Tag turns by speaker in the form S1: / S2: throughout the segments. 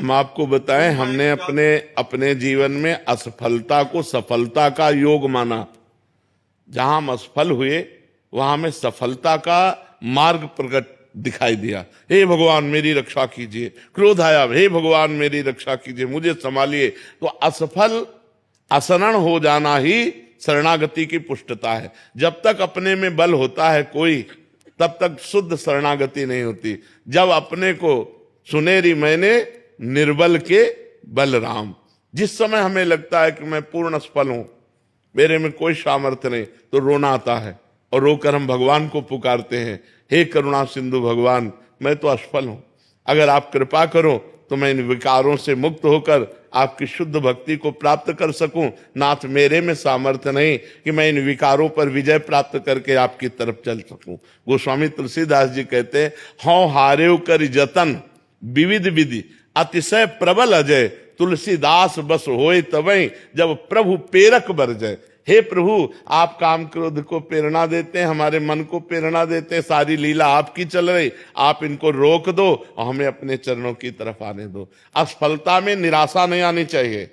S1: हम आपको बताएं, हमने अपने अपने जीवन में असफलता को सफलता का योग माना। जहां हम असफल हुए वहां हमें सफलता का मार्ग प्रकट दिखाई दिया। हे भगवान मेरी रक्षा कीजिए, क्रोध आया, हे भगवान मेरी रक्षा कीजिए, मुझे संभालिए। तो असफल असरण हो जाना ही शरणागति की पुष्टता है। जब तक अपने में बल होता है कोई, तब तक शुद्ध शरणागति नहीं होती। जब अपने को सुनेरी मैंने निर्बल के बलराम, जिस समय हमें लगता है कि मैं पूर्ण असफल हूं, मेरे में कोई सामर्थ्य नहीं, तो रोना आता है और रोकर हम भगवान को पुकारते हैं, हे करुणा सिंधु भगवान, मैं तो असफल हूं, अगर आप कृपा करो तो मैं इन विकारों से मुक्त होकर आपकी शुद्ध भक्ति को प्राप्त कर सकूं। नाथ मेरे में सामर्थ्य नहीं कि मैं इन विकारों पर विजय प्राप्त करके आपकी तरफ चल सकूं। गोस्वामी तुलसीदास जी कहते हैं, हौ हारेव कर जतन विविध विधि अतिशय प्रबल अजय, तुलसीदास बस होए तवै जब प्रभु प्रेरक बरजय। हे प्रभु, आप काम क्रोध को प्रेरणा देते हैं, हमारे मन को प्रेरणा देते हैं, सारी लीला आपकी चल रही, आप इनको रोक दो और हमें अपने चरणों की तरफ आने दो। असफलता में निराशा नहीं आनी चाहिए,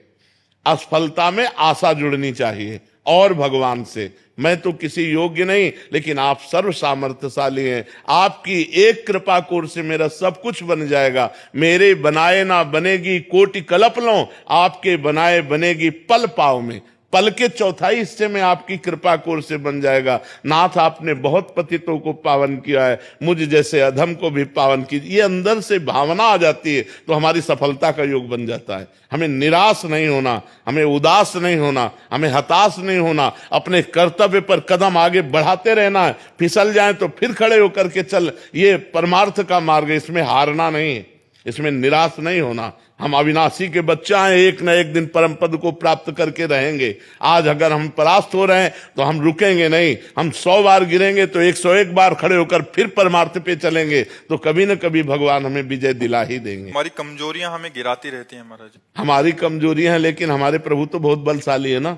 S1: असफलता में आशा जुड़नी चाहिए और भगवान से। मैं तो किसी योग्य नहीं, लेकिन आप सर्व सामर्थ्यशाली हैं, आपकी एक कृपा कोर से मेरा सब कुछ बन जाएगा। मेरे बनाए ना बनेगी कोटि कल्प लो, आपके बनाए बनेगी पल पाव में, पल के चौथाई हिस्से में आपकी कृपा कोर से बन जाएगा। नाथ आपने बहुत पतितों को पावन किया है, मुझ जैसे अधम को भी पावन कीजिए। ये अंदर से भावना आ जाती है तो हमारी सफलता का योग बन जाता है। हमें निराश नहीं होना, हमें उदास नहीं होना, हमें हताश नहीं होना, अपने कर्तव्य पर कदम आगे बढ़ाते रहना है। फिसल जाए तो फिर खड़े होकर के चल, ये परमार्थ का मार्ग है, इसमें हारना नहीं है, इसमें निराश नहीं होना। हम अविनाशी के बच्चा हैं, एक न एक दिन परम पद को प्राप्त करके रहेंगे। आज अगर हम परास्त हो रहे हैं तो हम रुकेंगे नहीं, हम 100 बार गिरेंगे तो 101 बार खड़े होकर फिर परमार्थ पे चलेंगे, तो कभी न कभी भगवान हमें विजय दिला ही देंगे।
S2: हमारी कमजोरियां हमें गिराती रहती हैं महाराज।
S1: हमारी कमजोरियां हैं, लेकिन हमारे प्रभु तो बहुत बलशाली है ना।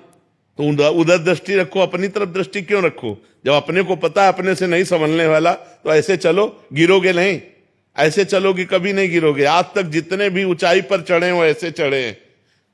S1: तो उधर दृष्टि रखो, अपनी तरफ दृष्टि क्यों रखो? जब अपने को पता है अपने से नहीं संभलने वाला, तो ऐसे चलो, गिरोगे नहीं। ऐसे चलोगे कभी नहीं गिरोगे। आज तक जितने भी ऊंचाई पर चढ़े वो ऐसे चढ़े हैं,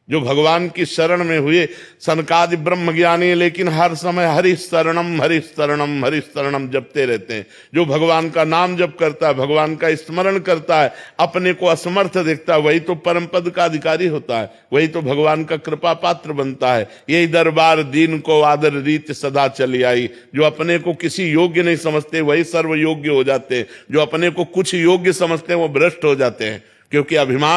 S1: जो भगवान की शरण में हुए। सनकादि ब्रह्म ज्ञानी, लेकिन हर समय हरि शरणम हरि शरणम हरि शरणम जपते रहते हैं। जो भगवान का नाम जप करता है, भगवान का स्मरण करता है, अपने को असमर्थ देखता है, वही तो परम पद का अधिकारी होता है, वही तो भगवान का कृपा पात्र बनता है। यही दरबार दीन को आदर रीत सदा चली आई। जो अपने को किसी योग्य नहीं समझते वही सर्व योग्य हो जाते हैं, जो अपने को कुछ योग्य समझते हैं वो भ्रष्ट हो जाते हैं, क्योंकि अभिमान